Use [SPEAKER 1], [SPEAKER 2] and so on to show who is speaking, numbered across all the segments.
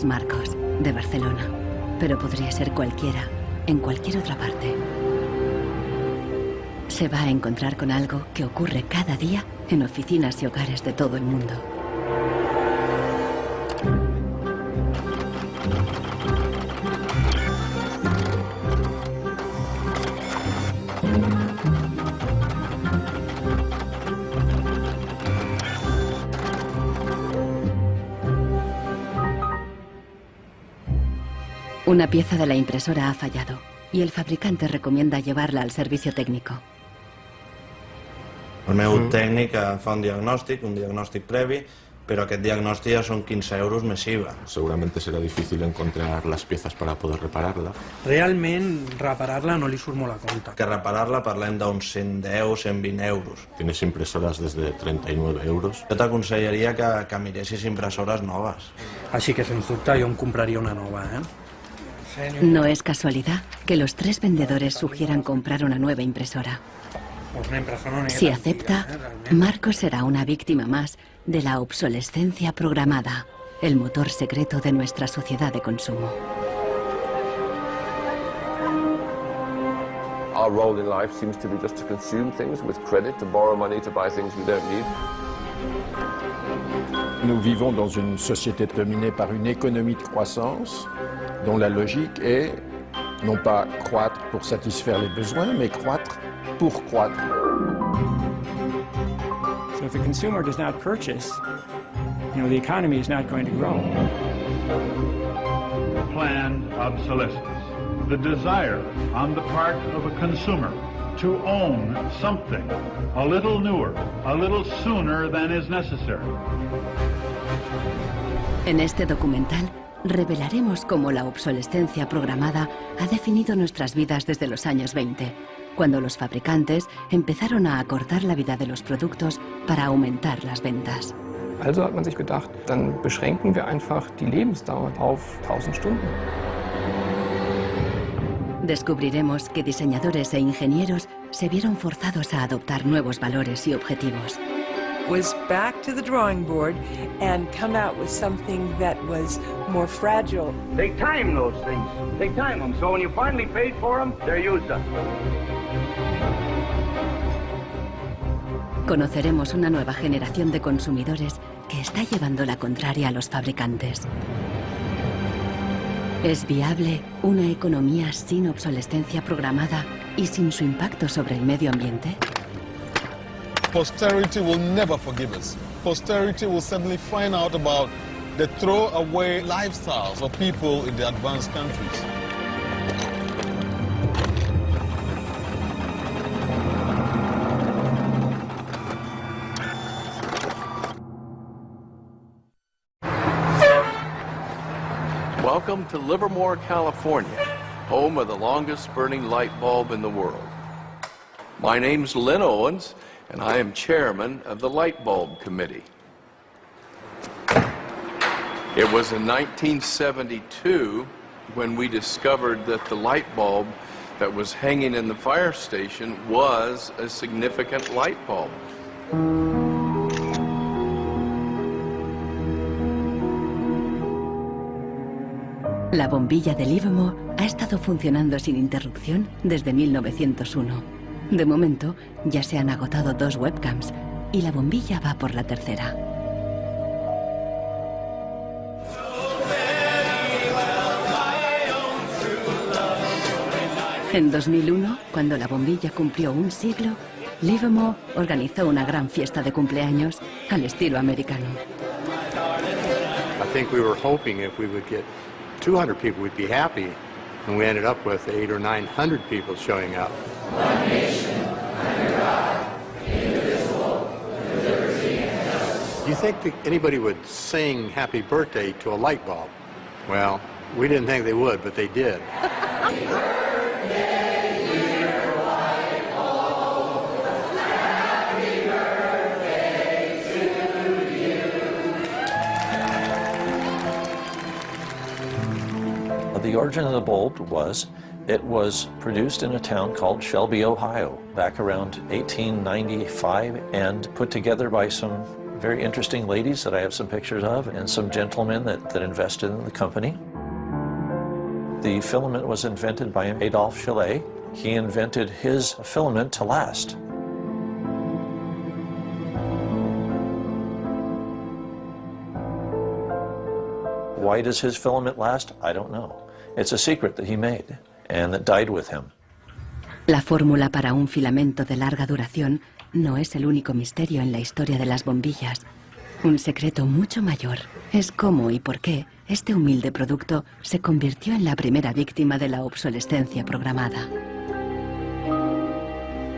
[SPEAKER 1] Es Marcos, de Barcelona, pero podría ser cualquiera, en cualquier otra parte. Se va a encontrar con algo que ocurre cada día en oficinas y hogares de todo el mundo. Una pieza de la impresora ha fallado y el fabricante recomienda llevarla al servicio técnico.
[SPEAKER 2] El meu tècnic fa un diagnòstic previ, pero aquest diagnòstic ja són 15 euros més IVA.
[SPEAKER 3] Seguramente será difícil encontrar las piezas para poder repararla.
[SPEAKER 4] Realment, reparar-la no li surt molt a compte.
[SPEAKER 2] Que reparar-la parlem d'uns 110, 120 euros.
[SPEAKER 3] Tienes impresoras desde 39 euros.
[SPEAKER 2] Jo t'aconsellaria que miressis impressores noves.
[SPEAKER 4] Així que, sens dubte, jo em compraria una nova,
[SPEAKER 1] No es casualidad que los tres vendedores sugieran comprar una nueva impresora. Si acepta, Marcos será una víctima más de la obsolescencia programada, el motor secreto de nuestra sociedad de consumo.
[SPEAKER 5] Our role in life seems to be just to consume things with credit, to borrow money to buy things we don't need.
[SPEAKER 6] Nous vivons dans une société dominée par une économie de croissance dont la logique est non pas croître pour satisfaire les besoins, mais croître pour croître.
[SPEAKER 7] So if the consumer does not purchase, the economy is not going to grow.
[SPEAKER 8] Planned obsolescence, the desire on the part of a consumer to own something a little newer, a little sooner than is necessary.
[SPEAKER 1] En este documental revelaremos cómo la obsolescencia programada ha definido nuestras vidas desde los años 20, cuando los fabricantes empezaron a acortar la vida de los productos para aumentar las ventas.
[SPEAKER 9] Also hat man sich gedacht, dann beschränken wir einfach die Lebensdauer auf 1000 Stunden.
[SPEAKER 1] Descubriremos que diseñadores e ingenieros se vieron forzados a adoptar nuevos valores y objetivos.
[SPEAKER 10] Was back to the drawing board and come out with something that was more fragile.
[SPEAKER 11] Take time, those things. Take time them, so when you finally paid for them, they're used up.
[SPEAKER 1] Conoceremos una nueva generación de consumidores que está llevando la contraria a los fabricantes. ¿Es viable una economía sin obsolescencia programada y sin su impacto sobre el medio ambiente?
[SPEAKER 12] Posterity will never forgive us. Posterity will suddenly find out about the throwaway lifestyles of people in the advanced countries.
[SPEAKER 5] Welcome to Livermore, California, home of the longest burning light bulb in the world. My name's Lynn Owens, and I am chairman of the Light Bulb Committee. It was in 1972 when we discovered that the light bulb that was hanging in the fire station was a significant light bulb.
[SPEAKER 1] La bombilla de Livermore ha estado funcionando sin interrupción desde 1901. De momento, ya se han agotado 2 webcams y la bombilla va por la tercera. En 2001, cuando la bombilla cumplió un siglo, Livermore organizó una gran fiesta de cumpleaños al estilo americano.
[SPEAKER 13] I think we were hoping if we would get 200 people, we'd be happy, and we ended up with 800 or 900 people showing up.
[SPEAKER 14] One nation, under God, indivisible, with liberty and justice.
[SPEAKER 13] Do you think that anybody would sing happy birthday to a light bulb? Well, we didn't think they would, but they did.
[SPEAKER 15] The origin of the bulb was, it was produced in a town called Shelby, Ohio, back around 1895, and put together by some very interesting ladies that I have some pictures of, and some gentlemen that invested in the company. The filament was invented by Adolphe Chaillet. He invented his filament to last. Why does his filament last? I don't know. It's a secret that he made and that died with him.
[SPEAKER 1] La fórmula para un filamento de larga duración no es el único misterio en la historia de las bombillas. Un secreto mucho mayor es cómo y por qué este humilde producto se convirtió en la primera víctima de la obsolescencia programada.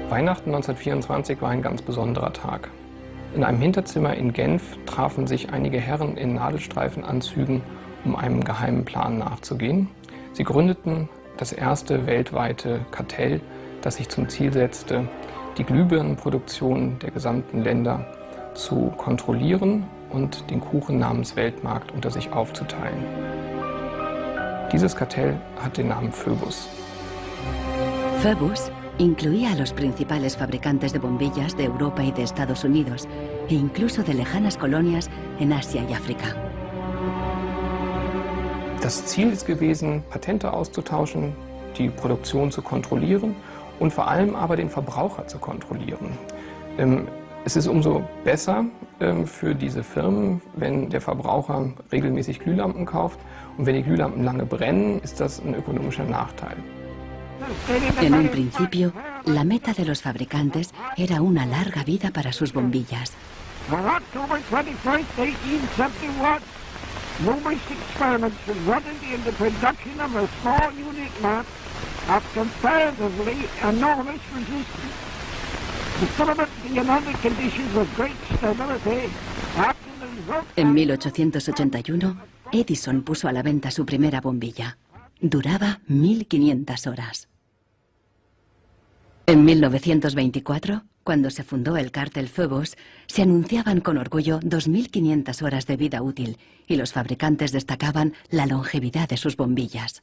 [SPEAKER 9] Weihnachten 1924 war ein ganz besonderer Tag. In einem Hinterzimmer in Genf trafen sich einige Herren in Nadelstreifenanzügen, um einem geheimen Plan nachzugehen. Sie gründeten das erste weltweite Kartell, das sich zum Ziel setzte, die Glühbirnenproduktion der gesamten Länder zu kontrollieren und den Kuchen namens Weltmarkt unter sich aufzuteilen. Dieses Kartell hat den Namen Phoebus.
[SPEAKER 1] Phoebus incluía a los principales fabricantes de bombillas de Europa y de Estados Unidos, e incluso de lejanas colonias en Asia y África.
[SPEAKER 9] Das Ziel ist gewesen, Patente auszutauschen, die Produktion zu kontrollieren und vor allem aber den Verbraucher zu kontrollieren. Es ist umso besser für diese Firmen, wenn der Verbraucher regelmäßig Glühlampen kauft, und wenn die Glühlampen lange brennen, ist das ein ökonomischer Nachteil.
[SPEAKER 1] En un principio, la meta de los fabricantes era una larga vida para sus bombillas.
[SPEAKER 16] On October 21st, 1871, numerous experiments resulted in the production of a small unit lamp of comparatively enormous resistance. The filament being under conditions of great stability after the result.
[SPEAKER 1] En 1881, Edison puso a la venta su primera bombilla. Duraba 1500 horas. En 1924, cuando se fundó el cártel Phoebus, se anunciaban con orgullo 2500 horas de vida útil y los fabricantes destacaban la longevidad de sus bombillas.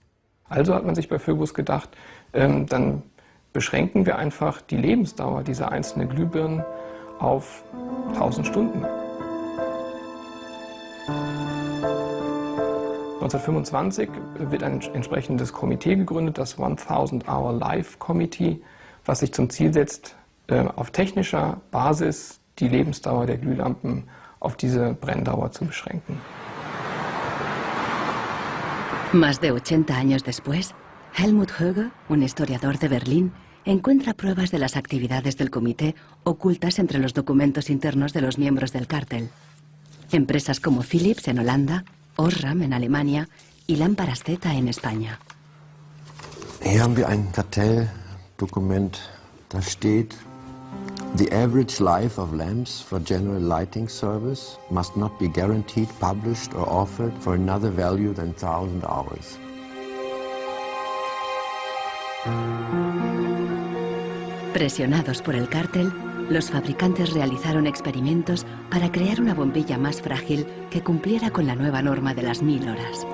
[SPEAKER 9] Also hat man sich bei Phoebus gedacht, dann beschränken wir einfach die Lebensdauer dieser einzelnen Glühbirnen auf 1000 Stunden. 1925 wird ein entsprechendes Komitee gegründet, das 1000 Hour Life Committee, was sich zum Ziel setzt, auf technischer Basis die Lebensdauer der Glühlampen auf diese Brenndauer zu beschränken.
[SPEAKER 1] Más de 80 años después, Helmut Höge, un historiador de Berlín, encuentra pruebas de las actividades del comité ocultas entre los documentos internos de los miembros del cártel. Empresas como Philips en Holanda, Osram en Alemania y Lámparas Z en España.
[SPEAKER 17] Hier haben wir ein Kartelldokument, da steht: The average life of lamps for general lighting service must not be guaranteed, published or offered for another value than 1000 hours.
[SPEAKER 1] Presionados por el cártel, los fabricantes realizaron experimentos para crear una bombilla más frágil que cumpliera con la nueva norma de las 1000 horas.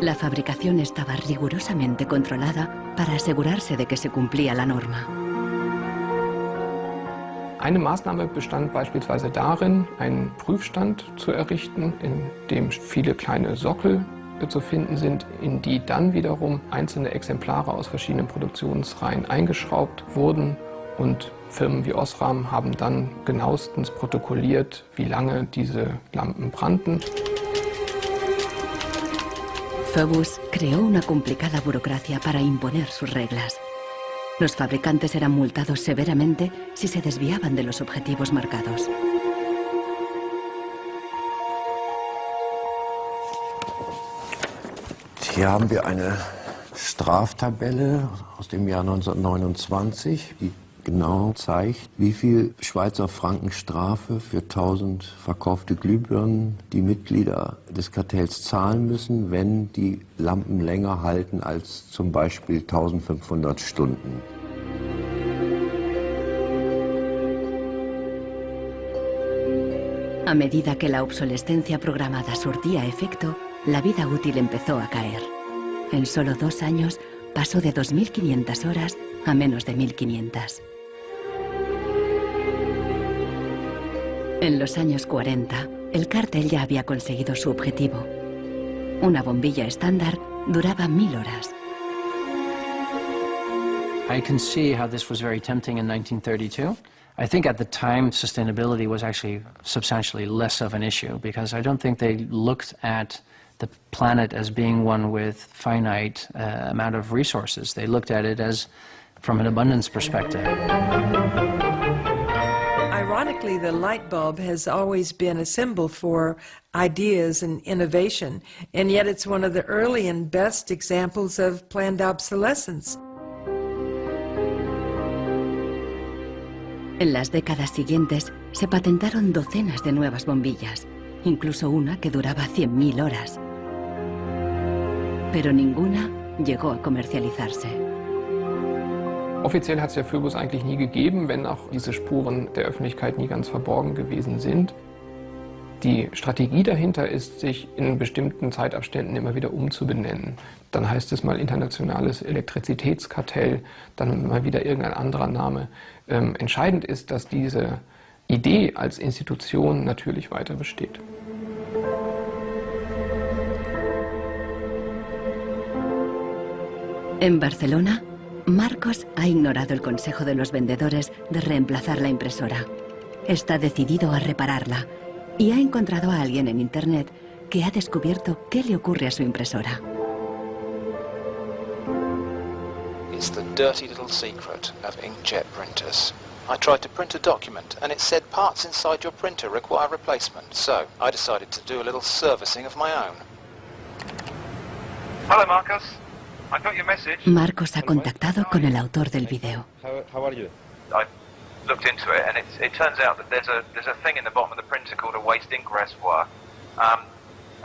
[SPEAKER 1] La fabricación estaba rigurosamente controlada para asegurarse de que se cumplía la norma.
[SPEAKER 9] Eine Maßnahme bestand beispielsweise darin, einen Prüfstand zu errichten, in dem viele kleine Sockel zu finden sind, in die dann wiederum einzelne Exemplare aus verschiedenen Produktionsreihen eingeschraubt wurden, und Firmen wie Osram haben dann genauestens protokolliert, wie lange diese Lampen brannten.
[SPEAKER 1] Phoebus creó una complicada burocracia para imponer sus reglas. Los fabricantes eran multados severamente si se desviaban de los objetivos marcados.
[SPEAKER 17] Hier haben wir eine Straftabelle aus dem Jahr 1929, die genau zeigt, wie viel Schweizer Franken Strafe für 1000 verkaufte Glühbirnen die Mitglieder des Kartells zahlen müssen, wenn die Lampen länger halten als zum Beispiel 1500 Stunden.
[SPEAKER 1] A medida que la obsolescencia programada surtía efecto, la vida útil empezó a caer. En solo 2 años pasó de 2.500 horas a menos de 1.500. En los años 40, el cártel ya había conseguido su objetivo. Una bombilla estándar duraba 1.000 horas.
[SPEAKER 18] I can see how this was very tempting in 1932. I think at the time sustainability was actually substantially less of an issue because I don't think they looked at the planet as being one with finite amount of resources. They looked at it as from an abundance perspective.
[SPEAKER 10] Ironically, the light bulb has always been a symbol for ideas and innovation, and yet it's one of the early and best examples of planned obsolescence.
[SPEAKER 1] En las décadas siguientes se patentaron docenas de nuevas bombillas, incluso una que duraba 100.000 horas. Pero ninguna llegó a comercializarse.
[SPEAKER 9] Offiziell hat es ja Phoebus eigentlich nie gegeben, wenn auch diese Spuren der Öffentlichkeit nie ganz verborgen gewesen sind. Die Strategie dahinter ist, sich in bestimmten Zeitabständen immer wieder umzubenennen. Dann heißt es mal internationales Elektrizitätskartell, dann mal wieder irgendein anderer Name. Entscheidend ist, dass diese Idee als Institution natürlich weiter besteht.
[SPEAKER 1] En Barcelona, Marcos ha ignorado el consejo de los vendedores de reemplazar la impresora. Está decidido a repararla y ha encontrado a alguien en Internet que ha descubierto qué le ocurre a su impresora.
[SPEAKER 19] It's the dirty little secret of inkjet printers. I tried to print a document and it said parts inside your printer require replacement, so I decided to do a little servicing of my own.
[SPEAKER 11] Hello, Marcus. I got your message.
[SPEAKER 1] Marcos ha contactado con el autor del video.
[SPEAKER 11] How are you? I looked into it, and it turns out that there's a thing in the bottom of the printer called a waste ink reservoir.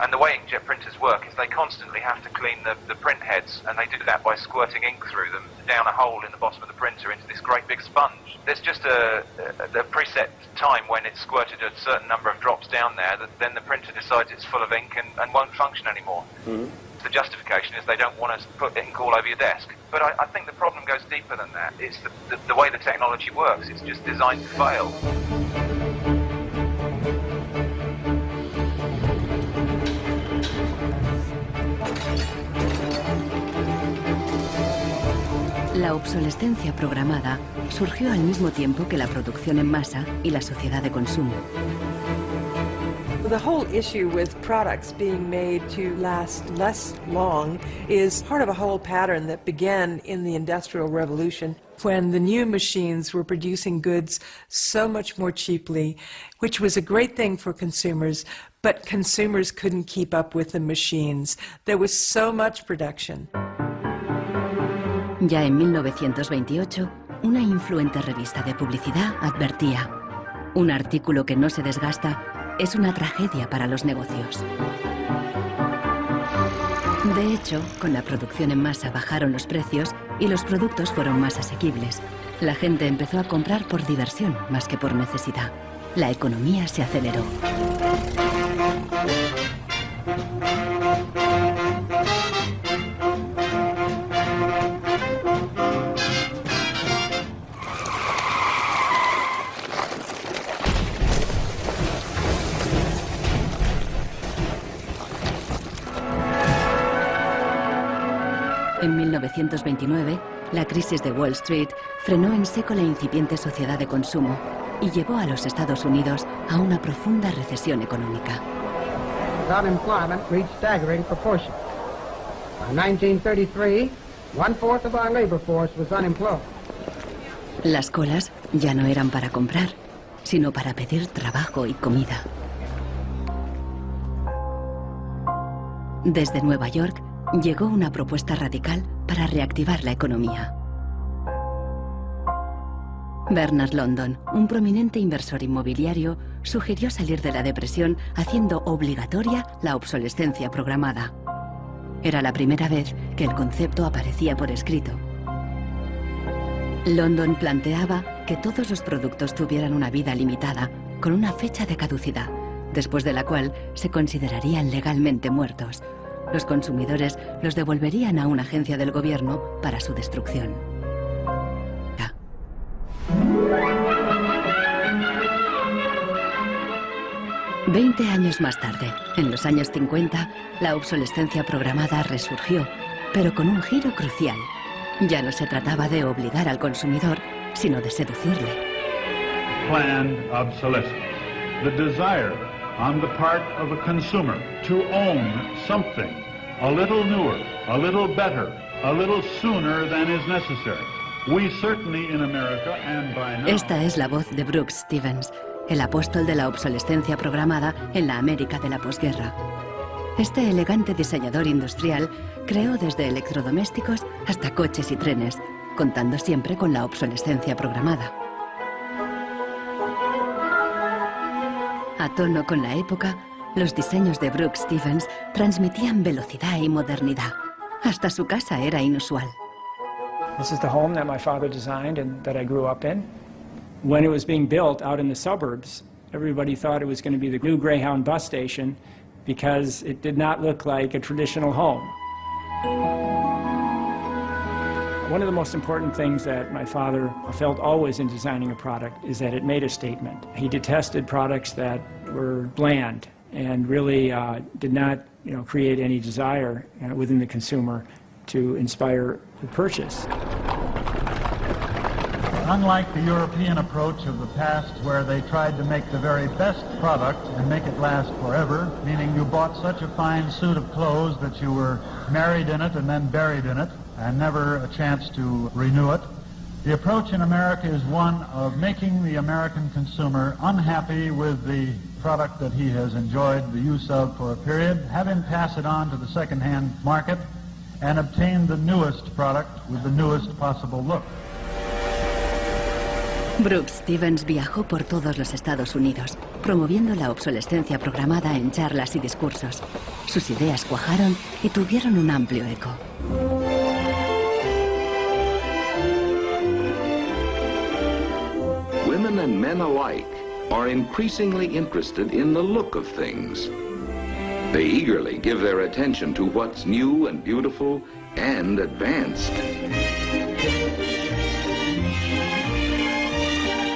[SPEAKER 11] And the way inkjet printers work is they constantly have to clean the print heads, and they do that by squirting ink through them down a hole in the bottom of the printer into this great big sponge. There's just a preset time when it's squirted a certain number of drops down there that then the printer decides it's full of ink and won't function anymore. Mm-hmm. The justification is they don't want to put ink all over your desk. But I think the problem goes deeper than that. It's the way the technology works. It's just designed to fail.
[SPEAKER 1] La obsolescencia programada surgió al mismo tiempo que la producción en masa y la sociedad de consumo.
[SPEAKER 10] The whole issue with products being made to last less long is part of a whole pattern that began in the Industrial Revolution when the new machines were producing goods so much more cheaply, which was a great thing for consumers, but consumers couldn't keep up with the machines. There was so much production.
[SPEAKER 1] Ya en 1928, una influente revista de publicidad advertía: un artículo que no se desgasta es una tragedia para los negocios. De hecho, con la producción en masa bajaron los precios y los productos fueron más asequibles. La gente empezó a comprar por diversión más que por necesidad. La economía se aceleró. En 1929, la crisis de Wall Street frenó en seco la incipiente sociedad de consumo y llevó a los Estados Unidos a una profunda recesión económica.
[SPEAKER 16] Unemployment reached staggering proportions. By 1933, 1/4 of our labor force was unemployed.
[SPEAKER 1] Las colas ya no eran para comprar, sino para pedir trabajo y comida. Desde Nueva York llegó una propuesta radical para reactivar la economía. Bernard London, un prominente inversor inmobiliario, sugirió salir de la depresión haciendo obligatoria la obsolescencia programada. Era la primera vez que el concepto aparecía por escrito. London planteaba que todos los productos tuvieran una vida limitada, con una fecha de caducidad, después de la cual se considerarían legalmente muertos. Los consumidores los devolverían a una agencia del gobierno para su destrucción. 20 años más tarde, en los años 50, la obsolescencia programada resurgió, pero con un giro crucial. Ya no se trataba de obligar al consumidor, sino de seducirle.
[SPEAKER 8] Planned obsolescence. The desire on the part of a consumer to own something a little newer, a little better, a little sooner than is necessary. We certainly in America and by now...
[SPEAKER 1] Esta es la voz de Brooks Stevens, el apóstol de la obsolescencia programada en la América de la posguerra. Este elegante diseñador industrial creó desde electrodomésticos hasta coches y trenes, contando siempre con la obsolescencia programada. A tono con la época, los diseños de Brooks Stevens transmitían velocidad y modernidad. Hasta su casa era inusual.
[SPEAKER 7] This is the home that my father designed and that I grew up in. When it was being built out in the suburbs, everybody thought it was going to be the new Greyhound bus station because it did not look like a traditional home. One of the most important things that my father felt always in designing a product is that it made a statement. He detested products that were bland and really did not, create any desire within the consumer to inspire the purchase.
[SPEAKER 8] Unlike the European approach of the past where they tried to make the very best product and make it last forever, meaning you bought such a fine suit of clothes that you were married in it and then buried in it and never a chance to renew it, the approach in America is one of making the American consumer unhappy with the product that he has enjoyed the use of for a period, have him pass it on to the second-hand market and obtain the newest product with the newest possible look.
[SPEAKER 1] Brooks Stevens viajó por todos los Estados Unidos, promoviendo la obsolescencia programada en charlas y discursos. Sus ideas cuajaron y tuvieron un amplio eco.
[SPEAKER 20] Women and men alike are increasingly interested in the look of things. They eagerly give their attention to what's new and beautiful and advanced.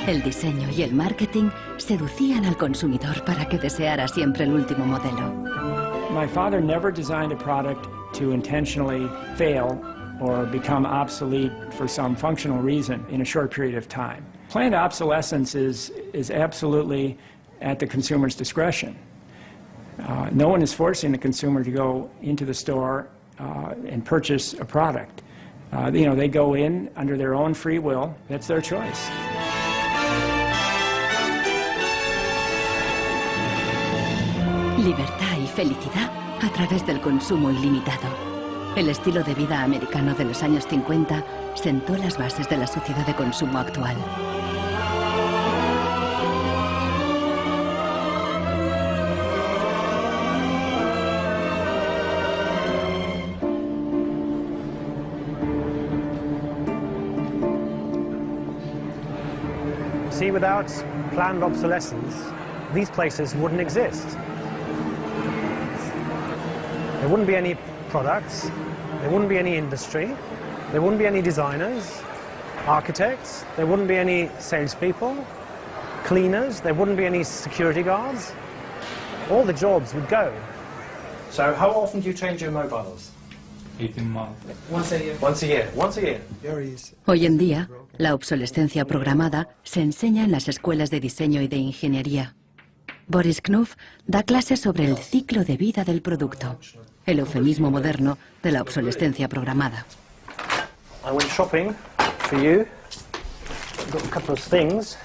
[SPEAKER 1] El diseño y el marketing seducían al consumidor para que deseara siempre el último modelo.
[SPEAKER 7] My father never designed a product to intentionally fail or become obsolete for some functional reason in a short period of time. Planned obsolescence is absolutely at the consumer's discretion. No one is forcing the consumer to go into the store and purchase a product. They go in under their own free will. That's their choice.
[SPEAKER 1] Libertad y felicidad a través del consumo ilimitado. El estilo de vida americano de los años 50 sentó las bases de la sociedad de consumo actual.
[SPEAKER 21] See, without planned obsolescence, these places wouldn't exist. There wouldn't be any products, there wouldn't be any industry, there wouldn't be any designers, architects, there wouldn't be any salespeople, cleaners, there wouldn't be any security guards. All the jobs would go.
[SPEAKER 22] So how often do you change your mobiles?
[SPEAKER 23] 18 months.
[SPEAKER 22] Once a year. Once a year. Once a year.
[SPEAKER 1] Hoy en día, la obsolescencia programada se enseña en las escuelas de diseño y de ingeniería. Boris Knuff da clases sobre el ciclo de vida del producto, el eufemismo moderno de la obsolescencia programada.
[SPEAKER 21] I went shopping for you. I've got a couple of things.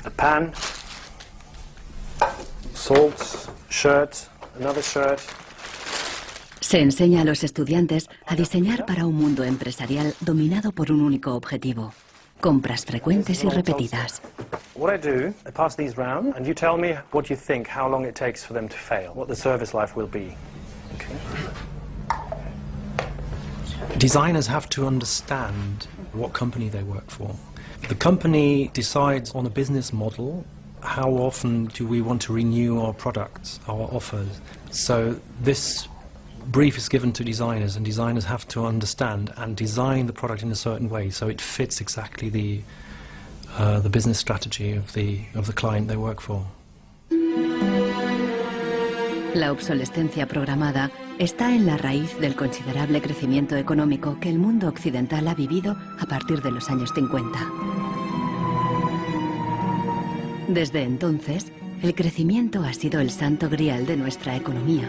[SPEAKER 21] A pan, salt, shirt, another shirt.
[SPEAKER 1] Se enseña a los estudiantes a diseñar para un mundo empresarial dominado por un único objetivo: compras frecuentes y repetidas.
[SPEAKER 21] What I do, I pass these round, and you tell me what you think, how long it takes for them to fail, what the service life will be. Okay.
[SPEAKER 4] Designers have to understand what company they work for. The company decides on a business model how often do we want to renew our products, our offers? So this brief is given to designers, and designers have to understand and design the product in a certain way so it fits exactly the business strategy of the client they work for.
[SPEAKER 1] La obsolescencia programada está en la raíz del considerable crecimiento económico que el mundo occidental ha vivido a partir de los años 50. Desde entonces, el crecimiento ha sido el santo grial de nuestra economía.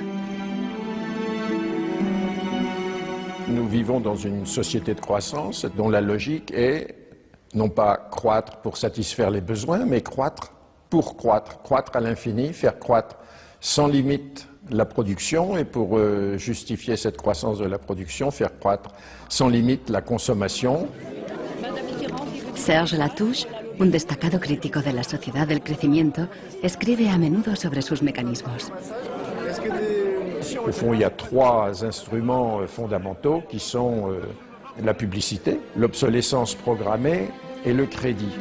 [SPEAKER 6] Nous vivons dans une société de croissance dont la logique est non pas croître pour satisfaire les besoins, mais croître pour croître, croître à l'infini, faire croître sans limite la production et pour justifier cette croissance de la production, faire croître sans limite la consommation.
[SPEAKER 1] Serge Latouche, un destacado crítico de la sociedad del crecimiento, escribe a menudo sobre sus mecanismos.
[SPEAKER 6] Au fond, il y a trois instruments fondamentaux qui sont la publicité, l'obsolescence programmée et le crédit.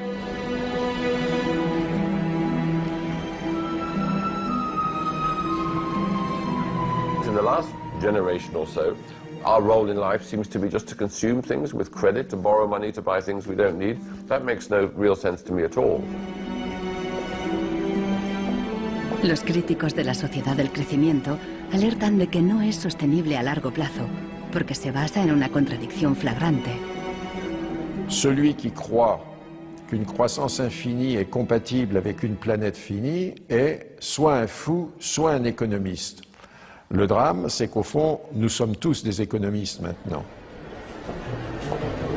[SPEAKER 2] In the last generation or so, our role in life seems to be just to consume things with credit, to borrow money to buy things we don't need. That makes no real sense to me at all.
[SPEAKER 1] Los críticos de la sociedad del crecimiento alertan de que no es sostenible a largo plazo, porque se basa en una contradicción flagrante.
[SPEAKER 6] Celui qui croit qu'une croissance infinie est compatible avec une planète finie est soit un fou, soit un économiste. Le drame, c'est qu'au fond, nous sommes tous des économistes maintenant.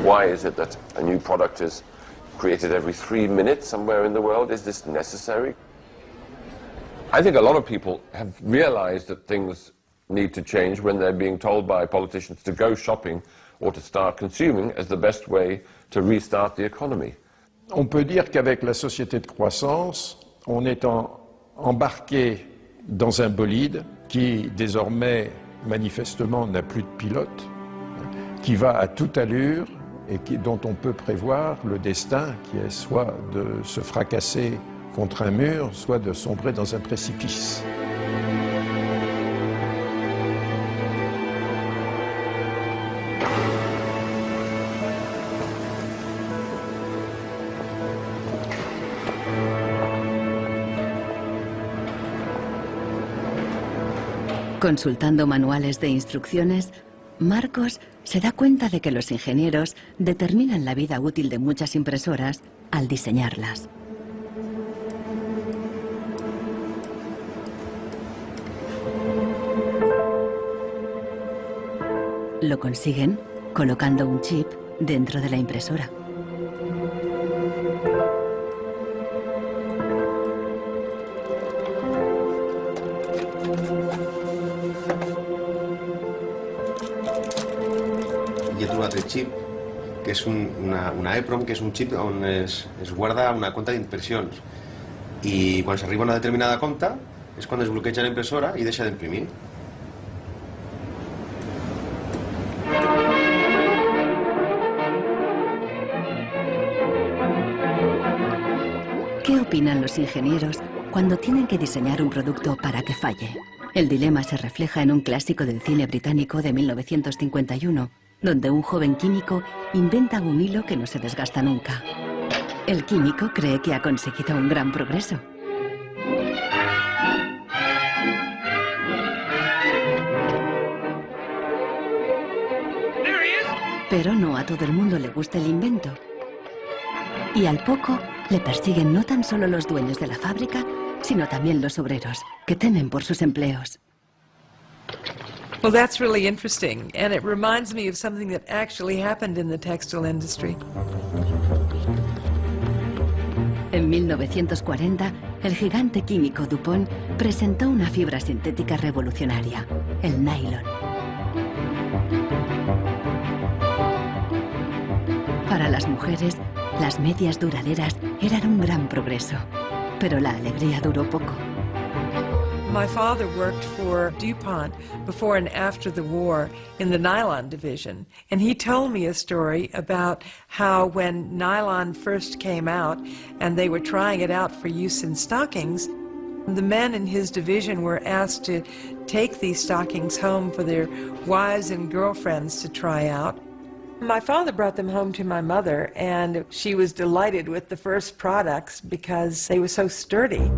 [SPEAKER 2] Why is it that a new product is created every 3 minutes somewhere in the world? Is this necessary? I think a lot of people have realized that things need to change when they're being told by politicians to go shopping or to start consuming as the best way to restart the economy.
[SPEAKER 6] On peut dire qu'avec la société de croissance, on est embarqué dans un bolide qui désormais manifestement n'a plus de pilote, qui va à toute allure et dont on peut prévoir le destin qui est soit de se fracasser contre un mur, soit de sombrer dans un précipice.
[SPEAKER 1] Consultando manuales de instrucciones, Marcos se da cuenta de que los ingenieros determinan la vida útil de muchas impresoras al diseñarlas. Lo consiguen colocando un chip dentro de la impresora.
[SPEAKER 3] Hi ha trobat el chip, que és una EEPROM, que és un chip on es guarda una compta d'impressions. I quan s'arriba a una determinada compta és quan es bloqueja la impressora i deixa d'imprimir.
[SPEAKER 1] ¿Qué opinan los ingenieros cuando tienen que diseñar un producto para que falle? El dilema se refleja en un clásico del cine británico de 1951, donde un joven químico inventa un hilo que no se desgasta nunca. El químico cree que ha conseguido un gran progreso. Pero no a todo el mundo le gusta el invento. Y al poco le persiguen no tan solo los dueños de la fábrica, sino también los obreros, que temen por sus empleos.
[SPEAKER 10] Well, that's really interesting, and it reminds me of something that actually happened in the textile industry.
[SPEAKER 1] En 1940, el gigante químico DuPont presentó una fibra sintética revolucionaria, el nylon. Para las mujeres, las medias duraderas eran un gran progreso, pero la alegría duró poco.
[SPEAKER 10] My father worked for DuPont before and after the war in the nylon division, and he told me a story about how when nylon first came out and they were trying it out for use in stockings, the men in his division were asked to take these stockings home for their wives and girlfriends to try out. My father brought them home to my mother, and she was delighted with the first products because they were so sturdy.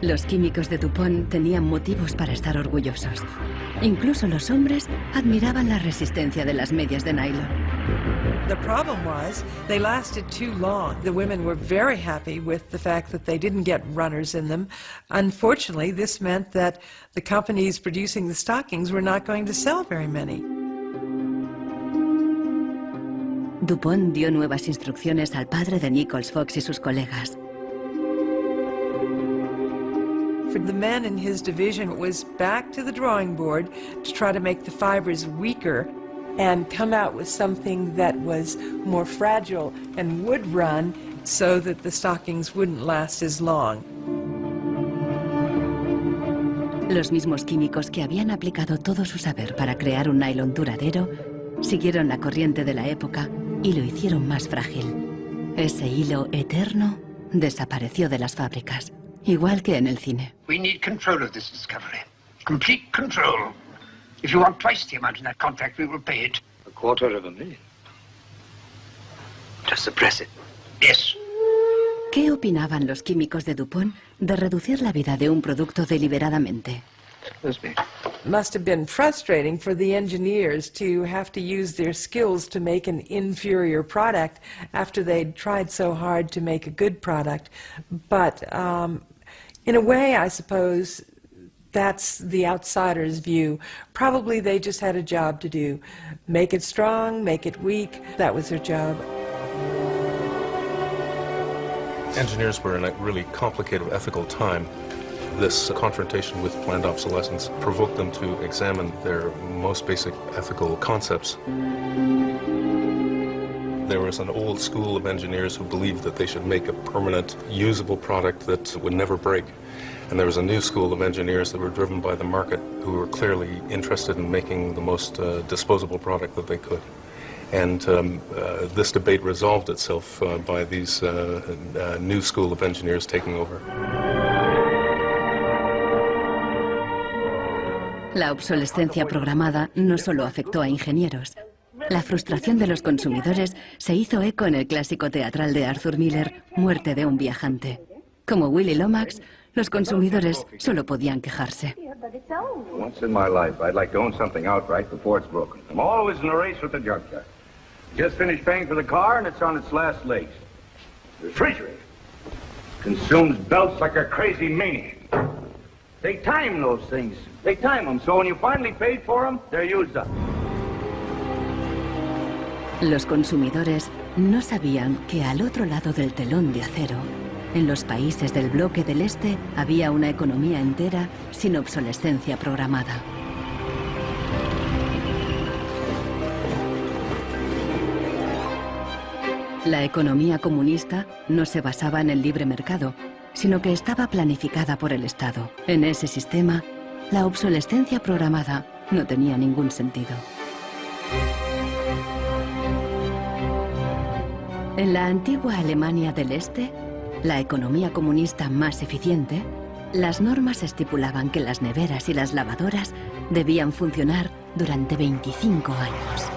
[SPEAKER 1] Los químicos de DuPont tenían motivos para estar orgullosos. Incluso los hombres admiraban la resistencia de las medias de nylon.
[SPEAKER 10] The problem was they lasted too long. The women were very happy with the fact that they didn't get runners in them. Unfortunately, this meant that the companies producing the stockings were not going to sell very many.
[SPEAKER 1] DuPont dio nuevas instrucciones al padre de Nichols Fox y sus colegas.
[SPEAKER 10] For the men in his division, it was back to the drawing board to try to make the fibers weaker and come out with something that was more fragile and would run so that the stockings wouldn't last as long.
[SPEAKER 1] Los mismos químicos que habían aplicado todo su saber para crear un nylon duradero siguieron la corriente de la época y lo hicieron más frágil. Ese hilo eterno desapareció de las fábricas, igual que en el cine.
[SPEAKER 16] We need control of this discovery. Complete control. If you want twice the amount in that contract, we will pay it. $250,000. To suppress it. Yes.
[SPEAKER 1] ¿Qué opinaban los químicos de DuPont de reducir la vida de un producto deliberadamente?
[SPEAKER 10] Must have been frustrating for the engineers to have to use their skills to make an inferior product after they'd tried so hard to make a good product. But in a way, I suppose, that's the outsider's view. Probably they just had a job to do. Make it strong, make it weak. That was their job.
[SPEAKER 5] Engineers were in a really complicated ethical time. This confrontation with planned obsolescence provoked them to examine their most basic ethical concepts. There was an old school of engineers who believed that they should make a permanent, usable product that would never break. And there was a new school of engineers that were driven by the market who were clearly interested in making the most disposable product that they could. And this debate resolved itself by these new school of engineers taking over.
[SPEAKER 1] La obsolescencia programada no solo afectó a ingenieros. La frustración de los consumidores se hizo eco en el clásico teatral de Arthur Miller, Muerte de un viajante. Como Willy Lomax, los consumidores solo podían quejarse.
[SPEAKER 12] Once in my life, I'd like to own something outright before it's broken. I'm always in a race with the junkyard. Just finished paying for the car and it's on its last legs. The refrigerator consumes belts like a crazy maniac. They time those things. They time them, so when you finally paid for them, they're used up.
[SPEAKER 1] Los consumidores no sabían que al otro lado del telón de acero, en los países del bloque del Este, había una economía entera sin obsolescencia programada. La economía comunista no se basaba en el libre mercado, sino que estaba planificada por el Estado. En ese sistema, la obsolescencia programada no tenía ningún sentido. En la antigua Alemania del Este, la economía comunista más eficiente, las normas estipulaban que las neveras y las lavadoras debían funcionar durante 25 años.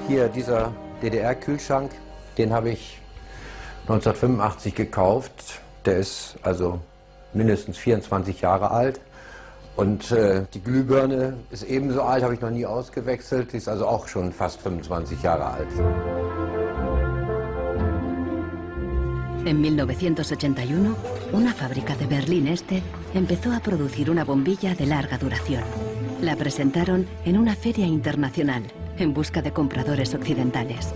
[SPEAKER 17] Hier, dieser DDR-Kühlschrank, den habe ich 1985 gekauft. Der ist also mindestens 24 Jahre alt. Und die Glühbirne ist ebenso alt, habe ich noch nie ausgewechselt. Die ist also auch schon fast 25 Jahre alt.
[SPEAKER 1] En 1981, una fábrica de Berlín Este empezó a producir una bombilla de larga duración. La presentaron en una feria internacional en busca de compradores occidentales.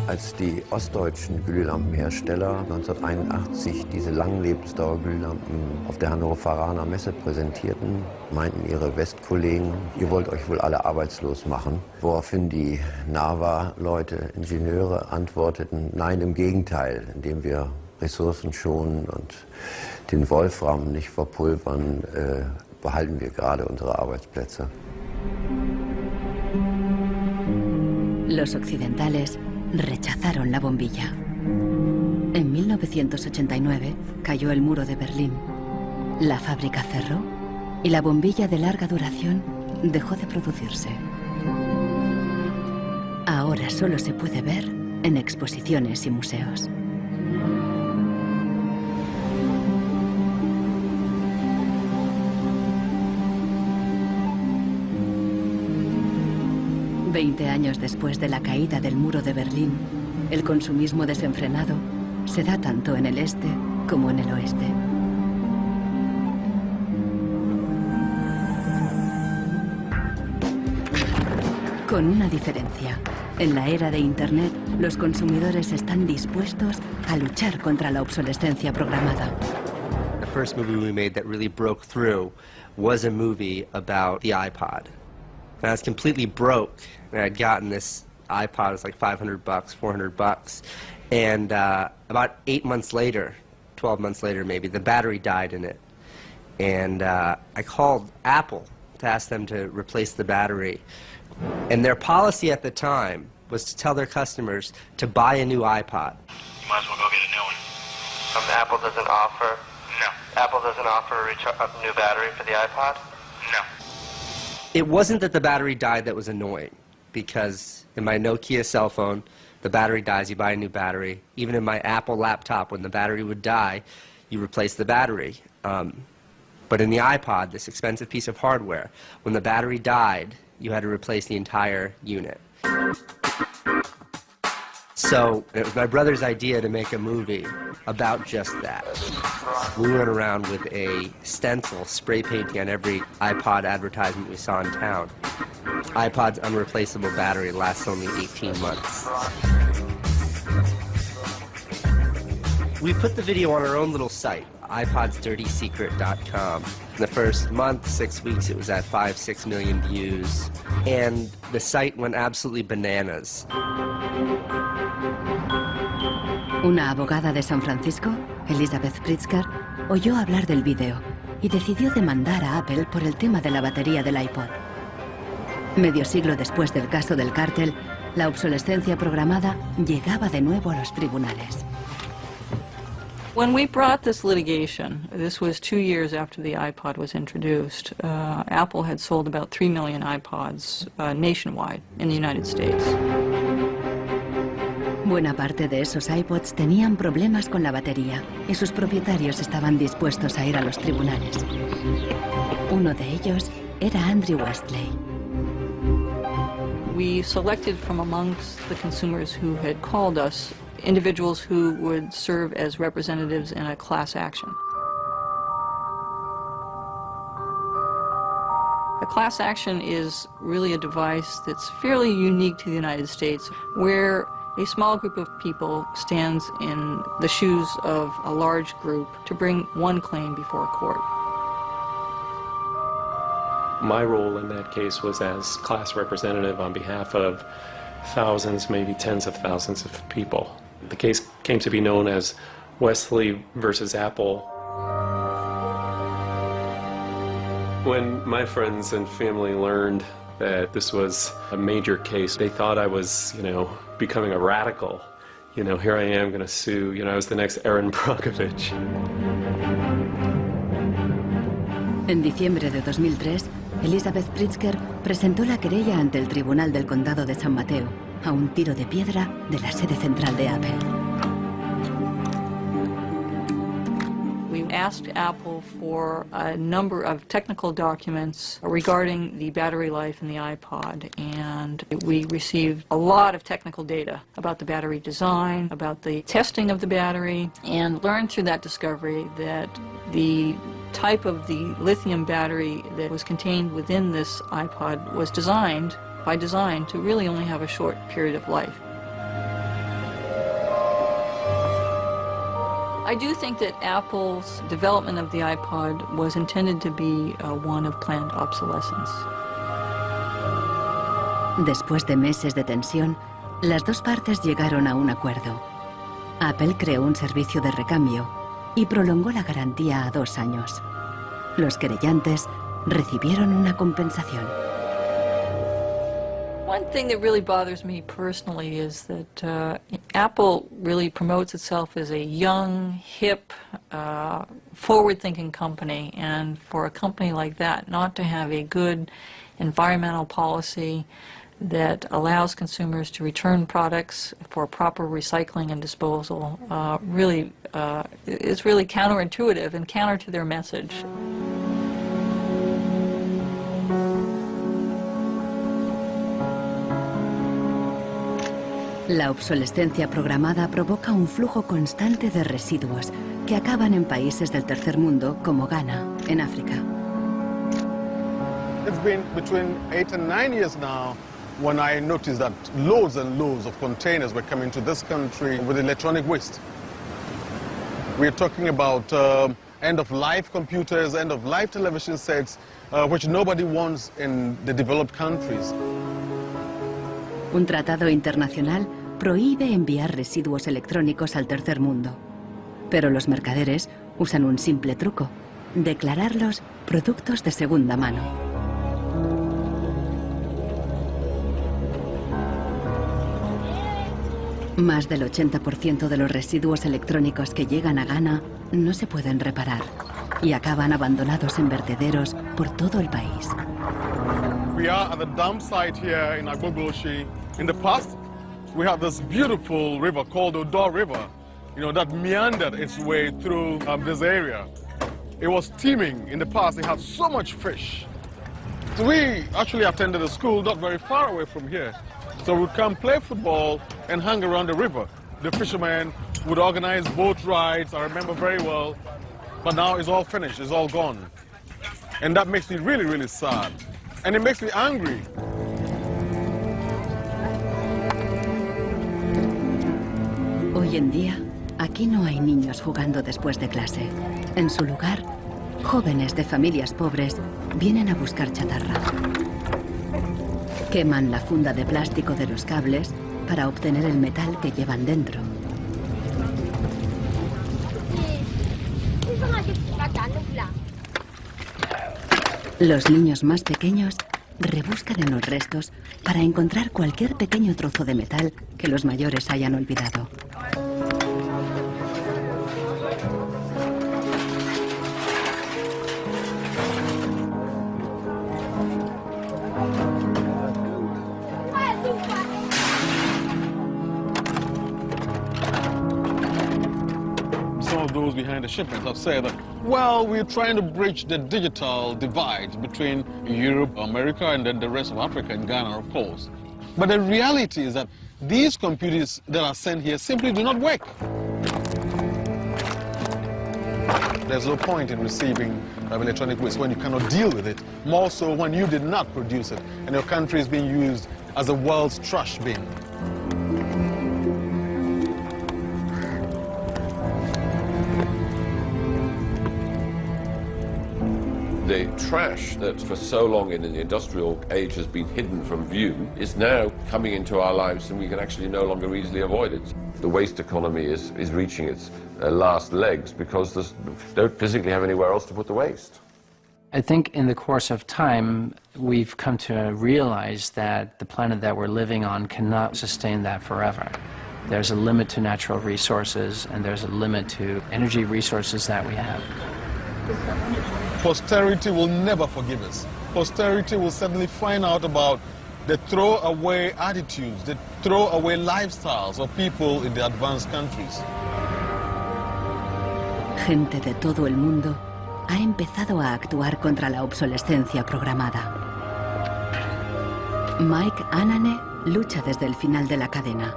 [SPEAKER 17] Als die ostdeutschen Glühlampenhersteller 1981 diese Langlebensdauer-Glühlampen auf der Hannoveraner Messe präsentierten, meinten ihre Westkollegen, ihr wollt euch wohl alle arbeitslos machen. Woraufhin die NAVA-Leute, Ingenieure, antworteten, nein, im Gegenteil, indem wir Ressourcen schonen und den Wolfram nicht verpulvern, behalten wir gerade unsere Arbeitsplätze.
[SPEAKER 1] Los occidentales rechazaron la bombilla. En 1989 cayó el muro de Berlín. La fábrica cerró y la bombilla de larga duración dejó de producirse. Ahora solo se puede ver en exposiciones y museos. Veinte años después de la caída del muro de Berlín, el consumismo desenfrenado se da tanto en el este como en el oeste. Con una diferencia. En la era de Internet, los consumidores están dispuestos a luchar contra la obsolescencia programada.
[SPEAKER 13] The first movie we made that really broke through was a movie about the iPod. And I was completely broke, and I'd gotten this iPod, it was like $500, $400, and about 8 months later, 12 months later maybe, the battery died in it. And I called Apple to ask them to replace the battery. And their policy at the time was to tell their customers to buy a new iPod.
[SPEAKER 11] You might as well go get a new one. Apple doesn't offer? No. Apple doesn't offer a new battery for the iPod? No.
[SPEAKER 13] It wasn't that the battery died that was annoying, because in my Nokia cell phone, the battery dies, you buy a new battery. Even in my Apple laptop, when the battery would die, you replace the battery. But in the iPod, this expensive piece of hardware, when the battery died, you had to replace the entire unit. So it was my brother's idea to make a movie about just that. We went around with a stencil spray painting on every iPod advertisement we saw in town. iPod's unreplaceable battery lasts only 18 months. We put the video on our own little site, iPodsDirtySecret.com. In the first month, 6 weeks, it was at 5-6 million views, and the site went absolutely bananas.
[SPEAKER 1] Una abogada de San Francisco, Elizabeth Pritzker, oyó hablar del vídeo y decidió demandar a Apple por el tema de la batería del iPod. Medio siglo después del caso del cártel, la obsolescencia programada llegaba de nuevo a los tribunales.
[SPEAKER 14] When we brought this litigation, this was 2 years after the iPod was introduced, Apple had sold about 3 million iPods nationwide in the United States.
[SPEAKER 1] Buena parte de esos iPods tenían problemas con la batería y sus propietarios estaban dispuestos a ir a los tribunales. Uno de ellos era Andrew Westley.
[SPEAKER 14] We selected from amongst the consumers who had called us individuals who would serve as representatives in a class action. A class action is really a device that's fairly unique to the United States, where a small group of people stands in the shoes of a large group to bring one claim before a court.
[SPEAKER 4] My role in that case was as class representative on behalf of thousands, maybe tens of thousands of people. The case came to be known as Wesley versus Apple. When my friends and family learned that this was a major case, they thought I was, becoming a radical. Here I am going to sue. I was the next Aaron Brockovich.
[SPEAKER 1] En diciembre de 2003, Elizabeth Pritzker presentó la querella ante el Tribunal del Condado de San Mateo, a un tiro de piedra de la sede central de Apple.
[SPEAKER 14] We asked Apple for a number of technical documents regarding the battery life in the iPod, and we received a lot of technical data about the battery design, about the testing of the battery, and learned through that discovery that the type of the lithium battery that was contained within this iPod was designed by design to really only have a short period of life. I do think that Apple's development of the iPod was intended to be one of planned obsolescence.
[SPEAKER 1] Después de meses de tensión, las dos partes llegaron a un acuerdo. Apple creó un servicio de recambio y prolongó la garantía a 2 años. Los querellantes recibieron una compensación.
[SPEAKER 14] One thing that really bothers me personally is that Apple really promotes itself as a young, hip, forward-thinking company, and for a company like that not to have a good environmental policy that allows consumers to return products for proper recycling and disposal is really counterintuitive and counter to their message.
[SPEAKER 1] La obsolescencia programada provoca un flujo constante de residuos que acaban en países del tercer mundo como Ghana, en África.
[SPEAKER 15] It's been between 8 and 9 years now when I noticed that loads and loads of containers were coming to this country with electronic waste. We're talking about end-of-life computers, end-of-life television sets, which nobody wants in the developed countries.
[SPEAKER 1] Un tratado internacional prohíbe enviar residuos electrónicos al tercer mundo. Pero los mercaderes usan un simple truco: declararlos productos de segunda mano. Más del 80% de los residuos electrónicos que llegan a Ghana no se pueden reparar y acaban abandonados en vertederos por todo el país.
[SPEAKER 15] We are at the dump site here in Agbogbloshie. In the past, we had this beautiful river called the Odor River, that meandered its way through this area. It was teeming. In the past, it had so much fish. So we actually attended a school not very far away from here. So we'd come play football and hang around the river. The fishermen would organize boat rides, I remember very well. But now it's all finished, it's all gone. And that makes me really, really sad. And it makes me angry.
[SPEAKER 1] Hoy en día, aquí no hay niños jugando después de clase. En su lugar, jóvenes de familias pobres vienen a buscar chatarra. Queman la funda de plástico de los cables para obtener el metal que llevan dentro. Los niños más pequeños rebuscan en los restos para encontrar cualquier pequeño trozo de metal que los mayores hayan olvidado.
[SPEAKER 15] Those behind the shipment have said that, well, we're trying to bridge the digital divide between Europe, America, and then the rest of Africa and Ghana, of course. But the reality is that these computers that are sent here simply do not work. There's no point in receiving electronic waste when you cannot deal with it, more so when you did not produce it and your country is being used as the world's trash bin.
[SPEAKER 2] The trash that for so long in the industrial age has been hidden from view is now coming into our lives, and we can actually no longer easily avoid it. The waste economy is reaching its last legs because they don't physically have anywhere else to put the waste.
[SPEAKER 18] I think in the course of time, we've come to realize that the planet that we're living on cannot sustain that forever. There's a limit to natural resources, and there's a limit to energy resources that we have.
[SPEAKER 15] Posterity will never forgive us. Posterity will suddenly find out about the throwaway attitudes, the throwaway lifestyles of people in the advanced countries.
[SPEAKER 1] Gente de todo el mundo ha empezado a actuar contra la obsolescencia programada. Mike Anane lucha desde el final de la cadena.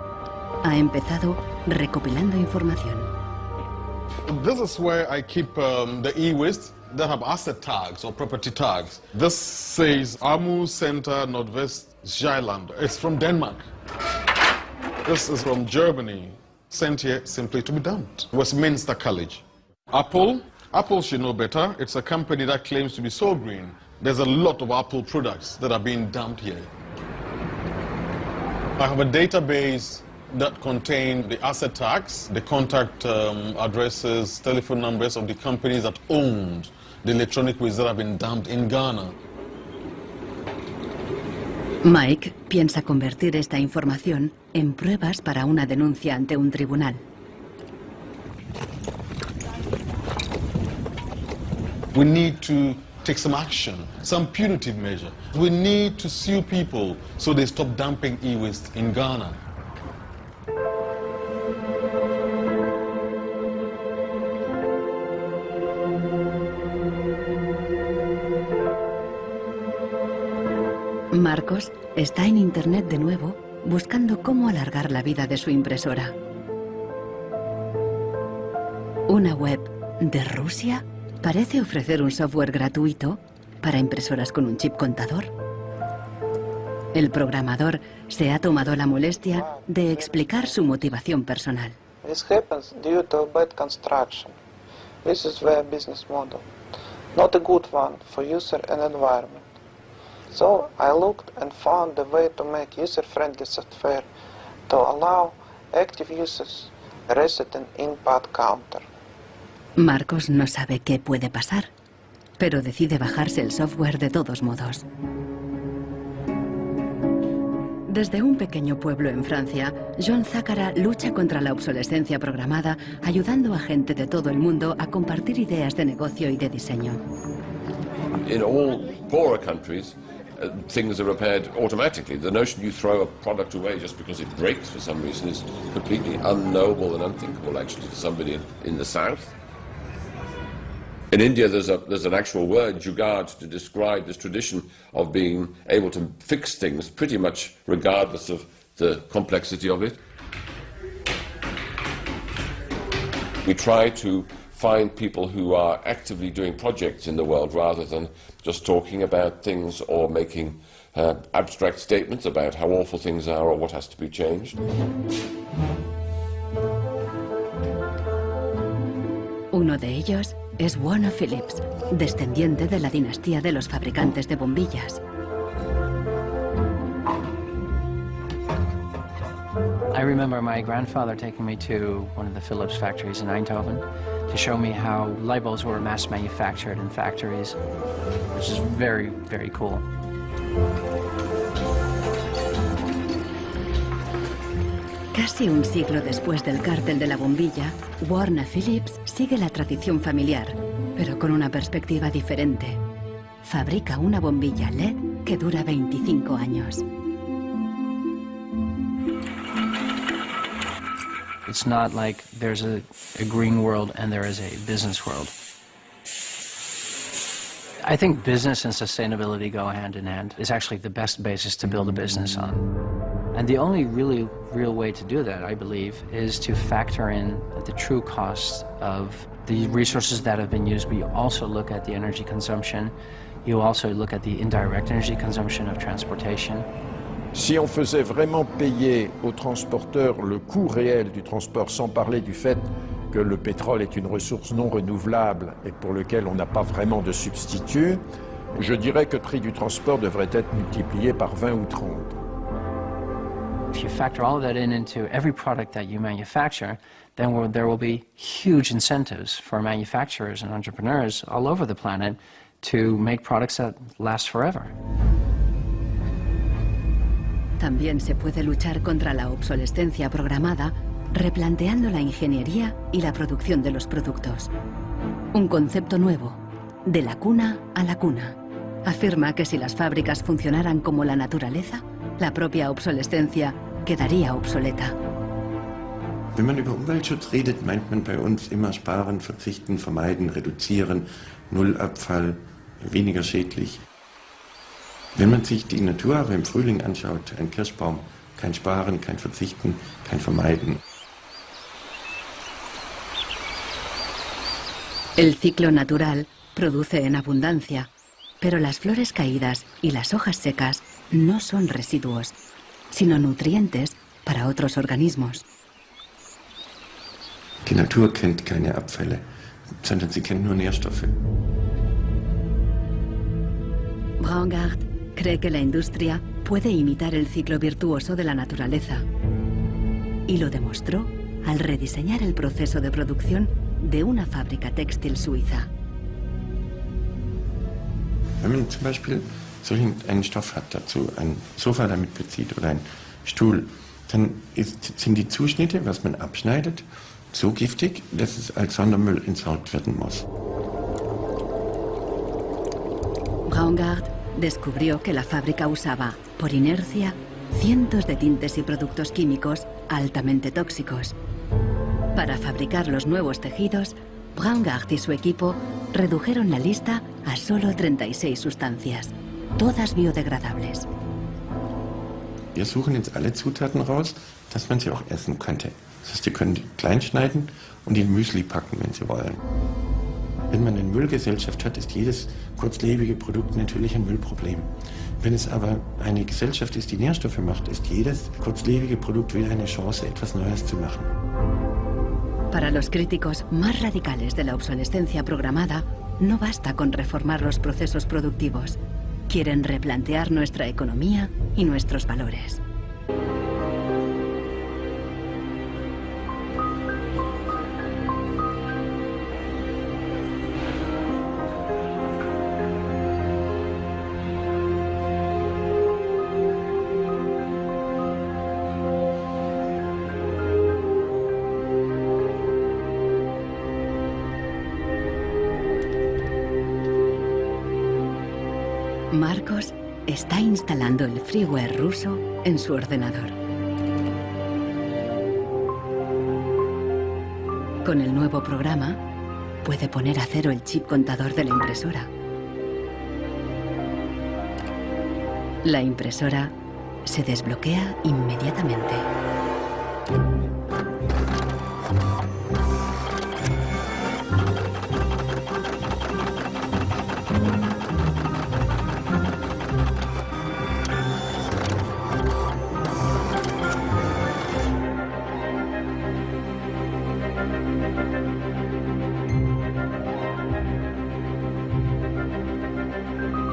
[SPEAKER 1] Ha empezado recopilando información.
[SPEAKER 15] This is where I keep the e-waste that have asset tags or property tags. This says Amu Center Nordvest Zeeland. It's from Denmark. This is from Germany. sent here simply to be dumped. Westminster College. Apple should know better. It's a company that claims to be so green. There's a lot of Apple products that are being dumped here. I have a database that contains the asset tax, the contact addresses, telephone numbers of the companies that owned the electronic waste that have been dumped in Ghana.
[SPEAKER 1] Mike piensa convertir esta información en pruebas para una denuncia ante un tribunal.
[SPEAKER 15] We need to take some action, some punitive measure. We need to sue people so they stop dumping e-waste in Ghana.
[SPEAKER 1] Marcos está en internet de nuevo buscando cómo alargar la vida de su impresora. Una web de Rusia parece ofrecer un software gratuito para impresoras con un chip contador. El programador se ha tomado la molestia de explicar su motivación personal.
[SPEAKER 9] This happens due to bad construction. This is their business model. Not a good one for user and environment. So I looked and found a way to make user-friendly software to allow active users reset an input counter.
[SPEAKER 1] Marcos no sabe qué puede pasar, pero decide bajarse el software de todos modos. Desde un pequeño pueblo en Francia, John Zácara lucha contra la obsolescencia programada, ayudando a gente de todo el mundo a compartir ideas de negocio y de diseño.
[SPEAKER 2] In all poorer countries, things are repaired automatically. The notion you throw a product away just because it breaks for some reason is completely unknowable and unthinkable, actually, to somebody in the south. In India, there's an actual word, jugaad, to describe this tradition of being able to fix things pretty much regardless of the complexity of it. We try to find people who are actively doing projects in the world rather than just talking about things or making abstract statements about how awful things are or what has to be changed.
[SPEAKER 1] Uno de ellos es Warner Phillips, descendiente de la dinastía de los fabricantes de bombillas.
[SPEAKER 18] I remember my grandfather taking me to one of the Philips factories in Eindhoven to show me how light bulbs were mass manufactured in factories, which is very, very cool.
[SPEAKER 1] Casi un siglo después del cártel de la bombilla, Warner Phillips sigue la tradición familiar, pero con una perspectiva diferente. Fabrica una bombilla LED que dura 25 años.
[SPEAKER 18] It's not like there's a green world and there is a business world. I think business and sustainability go hand in hand. It's actually the best basis to build a business on. And the only really real way to do that, I believe, is to factor in the true cost of the resources that have been used, but you also look at the energy consumption. You also look at the indirect energy consumption of transportation.
[SPEAKER 6] Si on faisait vraiment payer aux transporteurs le coût réel du transport, sans parler du fait que le pétrole est une ressource non renouvelable et pour lequel on n'a pas vraiment de substitut, je dirais que le prix du transport devrait être multiplié par 20 ou 30.
[SPEAKER 18] If you factor all of that into every product that you manufacture, then there will be huge incentives for manufacturers and entrepreneurs all over the planet to make products that last forever.
[SPEAKER 1] También se puede luchar contra la obsolescencia programada replanteando la ingeniería y la producción de los productos. Un concepto nuevo, de la cuna a la cuna. Afirma que si las fábricas funcionaran como la naturaleza, la propia obsolescencia quedaría obsoleta.
[SPEAKER 17] Wenn man über Umweltschutz redet, meint man bei uns immer sparen, verzichten, vermeiden, reduzieren, Nullabfall, weniger schädlich. Wenn man sich die Natur aber im Frühling anschaut, ein Kirschbaum, kein Sparen, kein Verzichten, kein Vermeiden.
[SPEAKER 1] El ciclo natural produce en abundancia, pero las flores caídas y las hojas secas no son residuos, sino nutrientes para otros organismos.
[SPEAKER 17] Die Natur kennt keine Abfälle, sondern sie kennt nur Nährstoffe.
[SPEAKER 1] Braungart cree que la industria puede imitar el ciclo virtuoso de la naturaleza. Y lo demostró al rediseñar el proceso de producción de una fábrica textil suiza.
[SPEAKER 17] Wenn man zum Beispiel einen Stoff hat, dazu ein Sofa damit bezieht oder einen Stuhl, dann sind die Zuschnitte, was man abschneidet, so giftig, dass es als Sondermüll entsorgt werden muss.
[SPEAKER 1] Braungart descubrió que la fábrica usaba, por inercia, cientos de tintes y productos químicos altamente tóxicos. Para fabricar los nuevos tejidos, Braungart y su equipo redujeron la lista a solo 36 sustancias, todas biodegradables.
[SPEAKER 17] Wir suchen jetzt alle Zutaten raus, dass man sie auch essen könnte. Das heißt, Sie können die klein schneiden und in Müsli packen, wenn Sie wollen. Wenn man eine Müllgesellschaft hat, ist jedes kurzlebige Produkt natürlich ein Müllproblem. Wenn es aber eine Gesellschaft ist, die Nährstoffe macht, ist jedes kurzlebige Produkt wieder eine Chance, etwas Neues zu machen.
[SPEAKER 1] Para los críticos más radicales de la obsolescencia programada, no basta con reformar los procesos productivos. Quieren replantear nuestra economía y nuestros valores. Marcos está instalando el freeware ruso en su ordenador. Con el nuevo programa, puede poner a cero el chip contador de la impresora. La impresora se desbloquea inmediatamente.